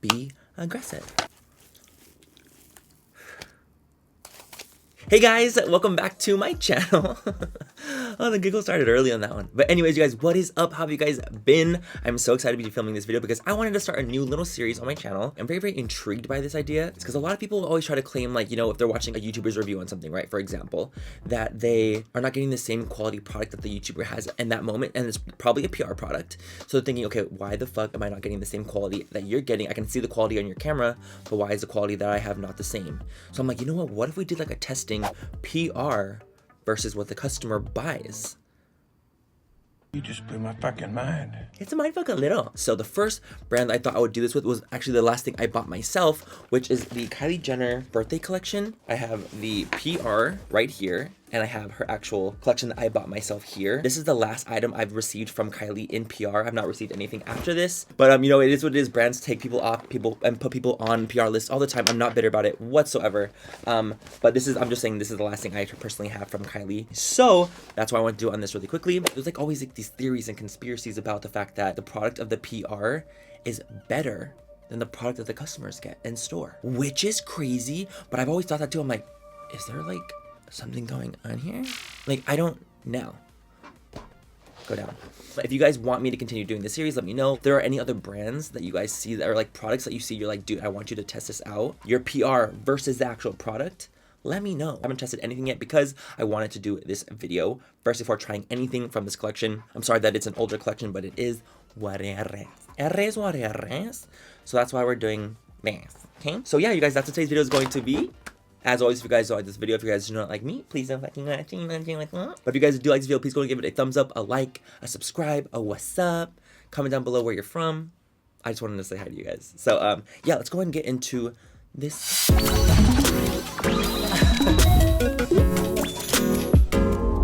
be aggressive. Hey guys, welcome back to my channel. Oh, the giggle started early on that one. But anyways, you guys, what is up? How have you guys been? I'm so excited to be filming this video because I wanted to start a new little series on my channel. I'm very, very intrigued by this idea. It's because a lot of people always try to claim, like, you know, if they're watching a YouTuber's review on something, right? For example, that they are not getting the same quality product that the YouTuber has in that moment. And it's probably a PR product. So they're thinking, okay, why the fuck am I not getting the same quality that you're getting? I can see the quality on your camera, but why is the quality that I have not the same? So I'm like, you know what if we did like a testing PR versus what the customer buys? You just blew my fucking mind. It's a mindfuck a little. So the first brand I thought I would do this with was actually the last thing I bought myself, which is the Kylie Jenner birthday collection. I have the PR right here, and I have her actual collection that I bought myself here. This is the last item I've received from Kylie in PR. I've not received anything after this, but you know, it is what it is. Brands take people off people and put people on PR lists all the time. I'm not bitter about it whatsoever. But this is, I'm just saying this is the last thing I personally have from Kylie. So that's why I want to do on this really quickly. There's like always like these theories and conspiracies about the fact that the product of the PR is better than the product that the customers get in store, which is crazy. But I've always thought that too. I'm like, is there like something going on here? Like, I don't know. Go down. But if you guys want me to continue doing this series, let me know. If there are any other brands that you guys see that are like products that you see, you're like, dude, I want you to test this out. Your PR versus the actual product. Let me know. I haven't tested anything yet because I wanted to do this video first before trying anything from this collection. I'm sorry that it's an older collection, but it is what it is. So that's why we're doing this. Okay? So yeah, you guys, that's what today's video is going to be. As always, if you guys don't like this video, if you guys do not like me, please don't fucking watch it. But if you guys do like this video, please go and give it a thumbs up, a like, a subscribe, a what's up. Comment down below where you're from. I just wanted to say hi to you guys. So yeah, let's go ahead and get into this.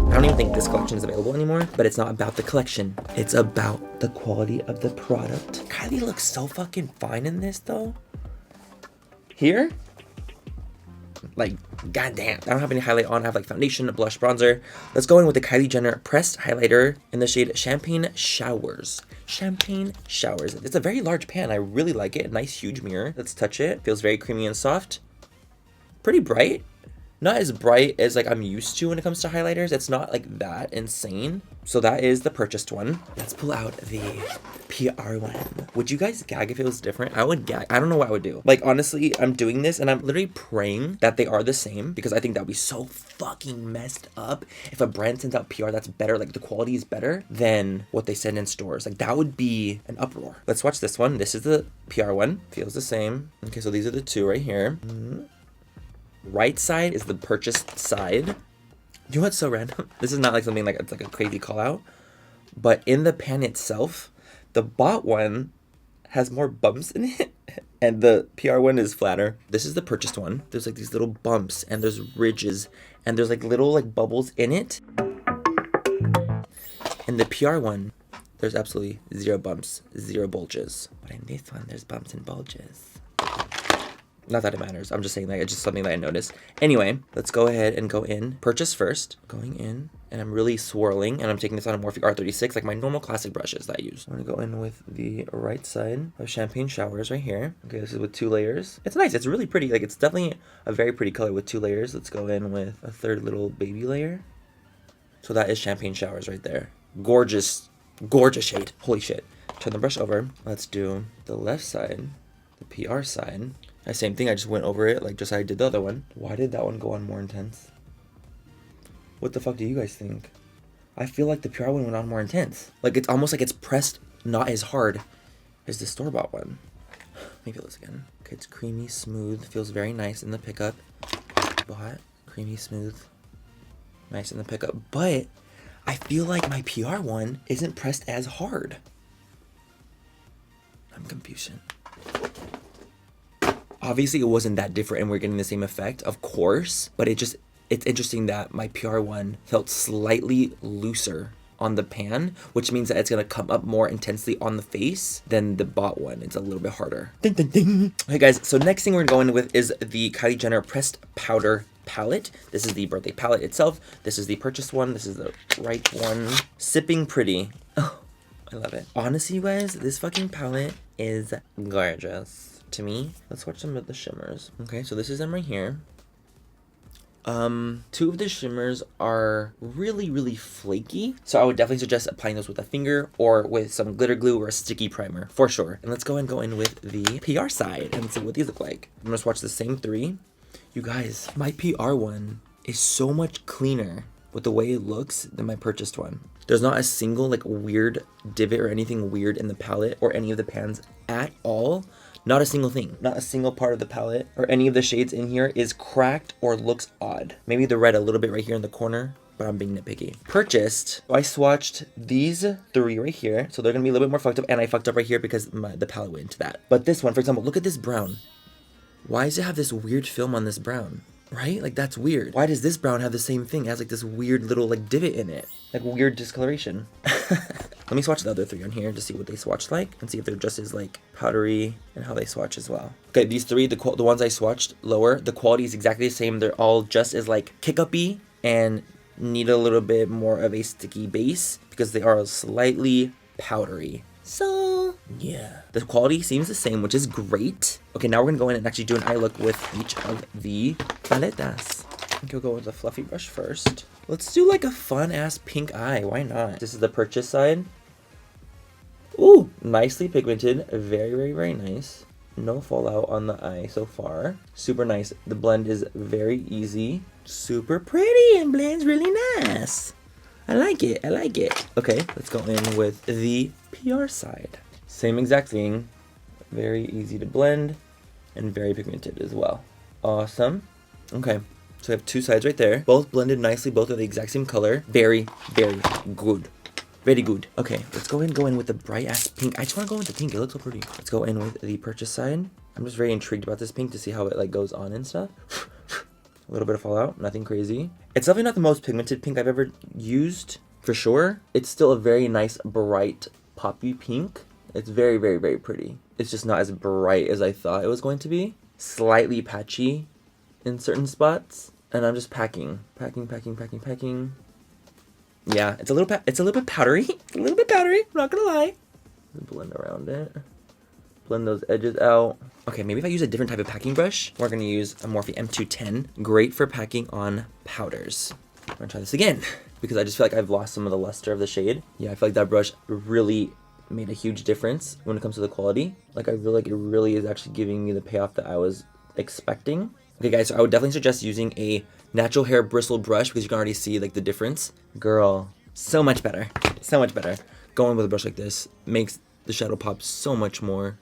I don't even think this collection is available anymore, but it's not about the collection. It's about the quality of the product. Kylie looks so fucking fine in this though. Here? Like, goddamn. I don't have any highlight on. I have like foundation, blush, bronzer. Let's go in with the Kylie Jenner pressed highlighter in the shade Champagne Showers. Champagne Showers. It's a very large pan. I really like it. A nice huge mirror. Let's touch it. Feels very creamy and soft. Pretty bright. Not as bright as like I'm used to when it comes to highlighters. It's not like that insane. So that is the purchased one. Let's pull out the PR one. Would you guys gag if it was different? I would gag. I don't know what I would do. Like, honestly, I'm doing this and I'm literally praying that they are the same because I think that would be so fucking messed up if a brand sends out PR that's better, like the quality is better than what they send in stores. Like, that would be an uproar. Let's watch this one. This is the PR one. Feels the same. Okay, so these are the two right here. Right side is the purchased side. You know what's so random? This is not like something like it's like a crazy call out, but in the pan itself, the bought one has more bumps in it and the PR one is flatter. This is the purchased one. There's like these little bumps and there's ridges and there's like little like bubbles in it. In the PR one, there's absolutely zero bumps, zero bulges. But in this one, there's bumps and bulges. Not that it matters. I'm just saying that it's just something that I noticed. Anyway, let's go ahead and go in. Purchase first. Going in. And I'm really swirling. And I'm taking this on a Morphe R36, like my normal classic brushes that I use. I'm going to go in with the right side of Champagne Showers right here. Okay, this is with 2 layers. It's nice. It's really pretty. Like, it's definitely a very pretty color with 2 layers. Let's go in with a third little baby layer. So that is Champagne Showers right there. Gorgeous, gorgeous shade. Holy shit. Turn the brush over. Let's do the left side, the PR side. Same thing, I just went over it like just how I did the other one. Why did that one go on more intense? What the fuck do you guys think? I feel like the PR one went on more intense. Like, it's almost like it's pressed not as hard as the store-bought one. Let me feel this again. Okay, it's creamy, smooth, feels very nice in the pickup. Bought, creamy, smooth, nice in the pickup. But I feel like my PR one isn't pressed as hard. I'm confused. Obviously, it wasn't that different and we're getting the same effect, of course, but it's interesting that my PR one felt slightly looser on the pan, which means that it's going to come up more intensely on the face than the bought one. It's a little bit harder. Ding, ding, ding. Okay, guys, so next thing we're going with is the Kylie Jenner Pressed Powder Palette. This is the birthday palette itself. This is the purchased one. This is the right one. Sipping Pretty. Oh, I love it. Honestly, you guys, this fucking palette is gorgeous. to me. Let's watch some of the shimmers. Okay, so this is them right here. Two of the shimmers are really flaky, so I would definitely suggest applying those with a finger or with some glitter glue or a sticky primer for sure. And let's go in with the PR side and see what these look like. I'm gonna swatch the same three. You guys, my PR one is so much cleaner with the way it looks than my purchased one. There's not a single like weird divot or anything weird in the palette or any of the pans at all. Not a single thing. Not a single part of the palette or any of the shades in here is cracked or looks odd. Maybe the red a little bit right here in the corner, but I'm being nitpicky. Purchased, I swatched these three right here, so they're gonna be a little bit more fucked up, and I fucked up right here because the palette went into that. But this one, for example, look at this brown. Why does it have this weird film on this brown? Right? Like, that's weird. Why does this brown have the same thing? It has like this weird little like divot in it. Like weird discoloration. Let me swatch the other three on here to see what they swatched like and see if they're just as like powdery and how they swatch as well. Okay, these three, the ones I swatched lower, the quality is exactly the same. They're all just as like kick-uppy and need a little bit more of a sticky base because they are slightly powdery. So yeah, the quality seems the same, which is great. Okay, now we're gonna go in and actually do an eye look with each of the paletas. I think we'll go with the fluffy brush first. Let's do like a fun ass pink eye. Why not? This is the purchase side. Ooh, nicely pigmented. Very nice. No fallout on the eye so far. Super nice. The blend is very easy. Super pretty and blends really nice. I like it. I like it. Okay, let's go in with the PR side. Same exact thing. Very easy to blend and very pigmented as well. Awesome. Okay, so we have two sides right there. Both blended nicely. Both are the exact same color. Very good. Very good. Okay, let's go in with the bright ass pink. I just want to go with the pink. It looks so pretty. Let's go in with the purchase side. I'm just very intrigued about this pink to see how it like goes on and stuff. A little bit of fallout, nothing crazy. It's definitely not the most pigmented pink I've ever used, for sure. It's still a very nice, bright, poppy pink. It's very pretty. It's just not as bright as I thought it was going to be. Slightly patchy in certain spots. And I'm just packing. Yeah, it's a little bit powdery. It's a little bit powdery, I'm not gonna lie. Blend around it. Blend those edges out. Okay, maybe if I use a different type of packing brush, we're gonna use a Morphe M210. Great for packing on powders. I'm gonna try this again because I just feel like I've lost some of the luster of the shade. Yeah, I feel like that brush really made a huge difference when it comes to the quality. Like, I feel like it really is actually giving me the payoff that I was expecting. Okay, guys, so I would definitely suggest using a natural hair bristle brush because you can already see like the difference. Girl, so much better. So much better. Going with a brush like this makes the shadow pop so much more.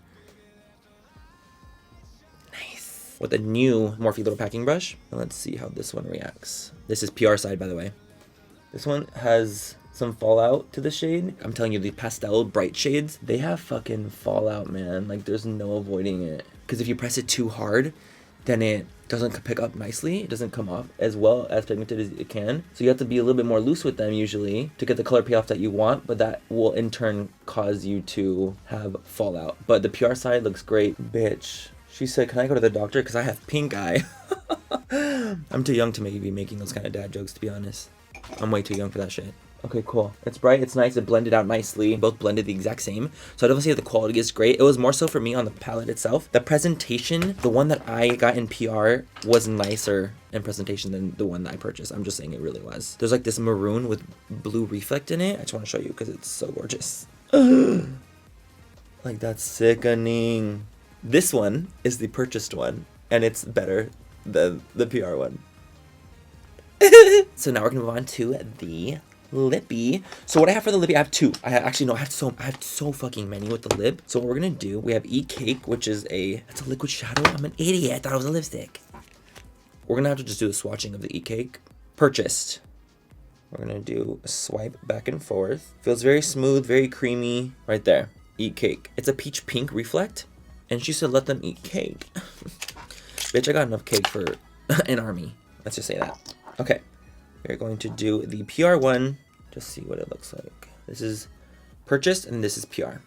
With a new Morphe little packing brush. Let's see how this one reacts. This is PR side, by the way. This one has some fallout to the shade. I'm telling you, the pastel bright shades, they have fucking fallout, man. Like, there's no avoiding it. Because if you press it too hard, then it doesn't pick up nicely. It doesn't come off as well as pigmented as it can. So you have to be a little bit more loose with them usually to get the color payoff that you want, but that will in turn cause you to have fallout. But the PR side looks great. Bitch. She said, can I go to the doctor? Because I have pink eye. I'm too young to maybe be making those kind of dad jokes, to be honest. I'm way too young for that shit. Okay, cool. It's bright, it's nice, it blended out nicely. Both blended the exact same. So I definitely say the quality is great. It was more so for me on the palette itself. The presentation, the one that I got in PR was nicer in presentation than the one that I purchased. I'm just saying it really was. There's like this maroon with blue reflect in it. I just want to show you because it's so gorgeous. Like, that's sickening. This one is the purchased one, and it's better than the PR one. So now we're gonna move on to the lippy. So what I have for the lippy, I have two. I have so fucking many with the lip. So what we're gonna do, we have Eat Cake, which is it's a liquid shadow. I'm an idiot. I thought it was a lipstick. We're gonna have to just do the swatching of the Eat Cake. Purchased. We're gonna do a swipe back and forth. Feels very smooth, very creamy. Right there. Eat Cake. It's a peach pink reflect. And she said, let them eat cake. Bitch, I got enough cake for an army. Let's just say that. Okay. We're going to do the PR one. Just see what it looks like. This is purchased and this is PR.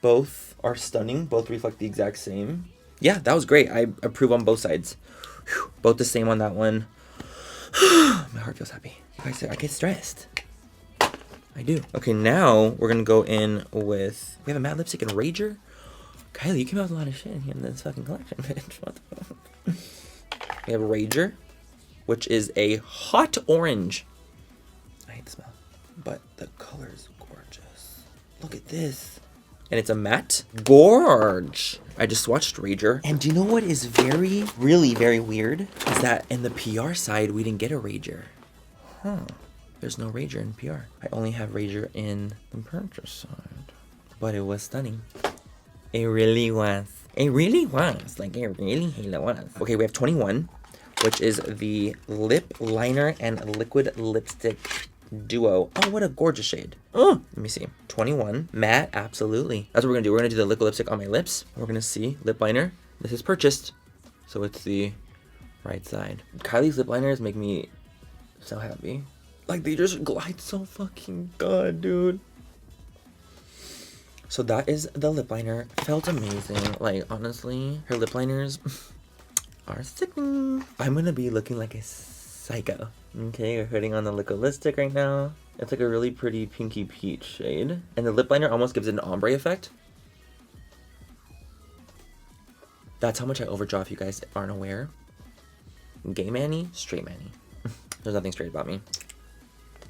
Both are stunning. Both reflect the exact same. Yeah, that was great. I approve on both sides. Whew. Both the same on that one. My heart feels happy. You guys, I get stressed. I do. Okay, now we're gonna go in with, we have a matte lipstick in Rager. Kylie, you came out with a lot of shit in here in this fucking collection, bitch. What the fuck? We have Rager, which is a hot orange. I hate the smell, but the color is gorgeous. Look at this. And it's a matte. Gorge. I just swatched Rager. And do you know what is really very weird? Is that in the PR side, we didn't get a Rager. Huh. There's no Rager in PR. I only have Rager in the purchase side. But it was stunning. It really was. It really was. Like, it really was. Okay, we have 21, which is the lip liner and liquid lipstick duo. Oh, what a gorgeous shade. Oh, let me see. 21 matte. Absolutely. That's what we're gonna do. We're gonna do the liquid lipstick on my lips. We're gonna see lip liner. This is purchased, so it's the right side. Kylie's lip liners make me so happy. Like, they just glide so fucking good, dude. So that is the lip liner. Felt amazing. Like, honestly, her lip liners are sickening. I'm gonna be looking like a psycho. Okay, we're putting on the liquid lipstick right now. It's like a really pretty pinky peach shade. And the lip liner almost gives it an ombre effect. That's how much I overdraw if you guys aren't aware. Gay Manny, straight Manny. There's nothing straight about me.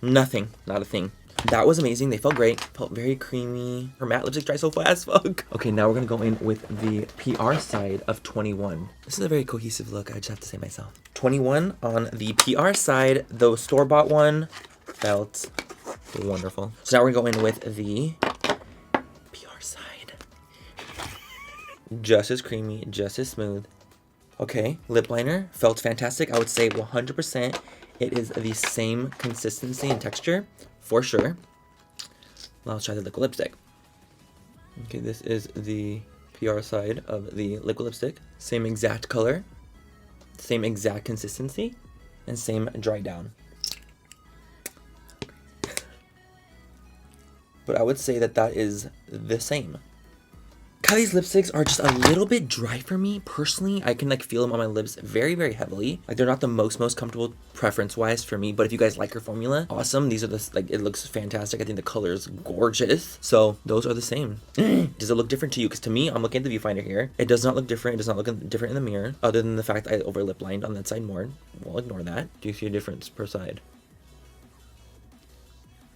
Nothing, not a thing. That was amazing. They felt great. Felt very creamy. Her matte lipstick dries so fast, fuck. Okay, now we're gonna go in with the PR side of 21. This is a very cohesive look, I just have to say myself. 21 on the PR side. The store-bought one felt wonderful. So now we're gonna go in with the PR side. Just as creamy, just as smooth. Okay, lip liner felt fantastic. I would say 100% it is the same consistency and texture. For sure. Now let's try the liquid lipstick. Okay, this is the PR side of the liquid lipstick. Same exact color, same exact consistency, and same dry down. But I would say that that is the same. Kylie's lipsticks are just a little bit dry for me. Personally, I can like feel them on my lips very, very heavily. Like, they're not the most comfortable preference-wise for me, but if you guys like her formula, awesome. These are the, like, it looks fantastic. I think the color is gorgeous. So those are the same. Does it look different to you? Because to me, I'm looking at the viewfinder here. It does not look different. It does not look different in the mirror, other than the fact I over lip lined on that side more. We'll ignore that. Do you see a difference per side?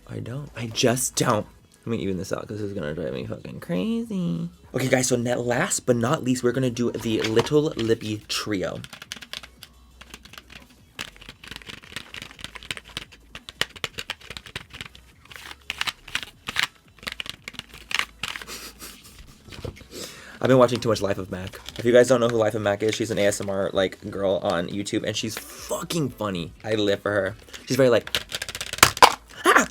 I don't. I just don't. Let me even this out because this is gonna drive me fucking crazy. Okay, guys, so last but not least, we're gonna do the Little Lippy Trio. I've been watching too much Life of Mac. If you guys don't know who Life of Mac is, she's an ASMR like girl on YouTube, and she's fucking funny. I live for her. She's very like, ah!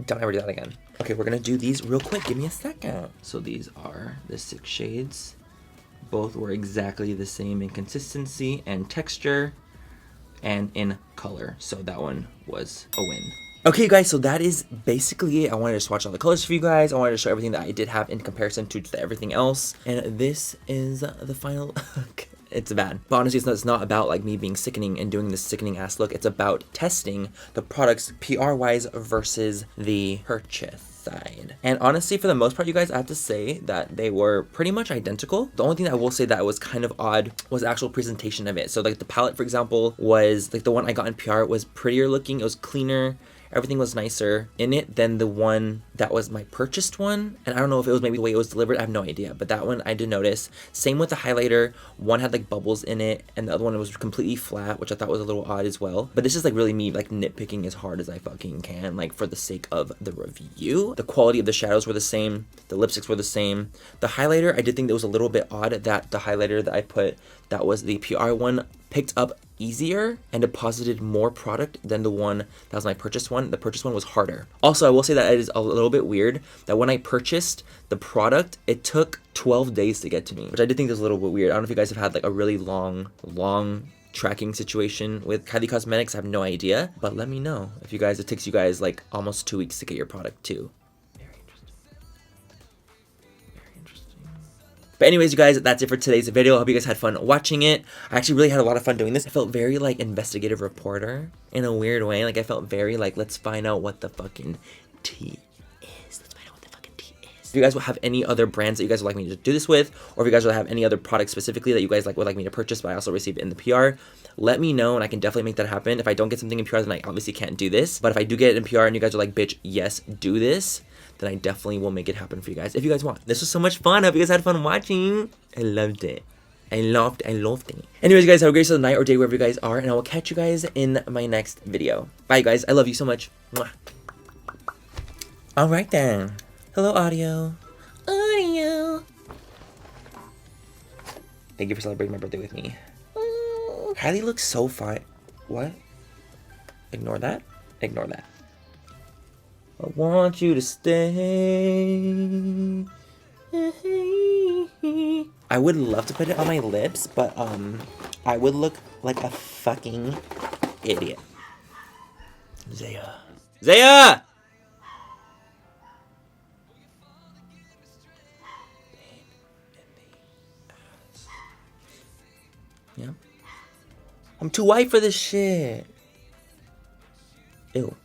Don't ever do that again. Okay, we're gonna do these real quick. Give me a second. So these are the 6 shades. Both were exactly the same in consistency and texture and in color. So that one was a win. Okay, guys, so that is basically it. I wanted to swatch all the colors for you guys. I wanted to show everything that I did have in comparison to everything else. And this is the final... It's bad. But honestly, it's not about like me being sickening and doing this sickening ass look. It's about testing the products PR-wise versus the purchase side. And honestly, for the most part, you guys, I have to say that they were pretty much identical. The only thing that I will say that was kind of odd was the actual presentation of it. So like the palette, for example, was like the one I got in PR was prettier looking. It was cleaner. Everything was nicer in it than the one that was my purchased one. And I don't know if it was maybe the way it was delivered. I have no idea. But that one I did notice. Same with the highlighter. One had like bubbles in it. And the other one was completely flat, which I thought was a little odd as well. But this is like really me like nitpicking as hard as I fucking can. Like for the sake of the review. The quality of the shadows were the same. The lipsticks were the same. The highlighter, I did think that was a little bit odd that the highlighter that I put, that was the PR one, picked up easier and deposited more product than the one that was my purchased one. The purchased one was harder. Also, I will say that it is a little bit weird that when I purchased the product, it took 12 days to get to me, which I did think was a little bit weird. I don't know if you guys have had like a really long tracking situation with Kylie Cosmetics. I have no idea, but let me know if you guys, it takes you guys like almost 2 weeks to get your product too. But anyways, you guys, that's it for today's video. I hope you guys had fun watching it. I actually really had a lot of fun doing this. I felt very like investigative reporter in a weird way. Like I felt very like, let's find out what the fucking tea is. Let's find out what the fucking tea is. If you guys will have any other brands that you guys would like me to do this with, or if you guys will have any other products specifically that you guys would like me to purchase, but I also received in the PR, let me know and I can definitely make that happen. If I don't get something in PR, then I obviously can't do this. But if I do get it in PR and you guys are like, bitch, yes, do this, then I definitely will make it happen for you guys if you guys want. This was so much fun. I hope you guys had fun watching. I loved it. I loved it. Anyways, guys, have a great rest of the night or day wherever you guys are, and I will catch you guys in my next video. Bye, guys. I love you so much. Mwah. All right, then. Hello, audio. Audio. Thank you for celebrating my birthday with me. Kylie looks so fine. What? Ignore that. Ignore that. I want you to stay. I would love to put it on my lips, but I would look like a fucking idiot. Zaya. Zaya! Yeah. I'm too white for this shit. Ew.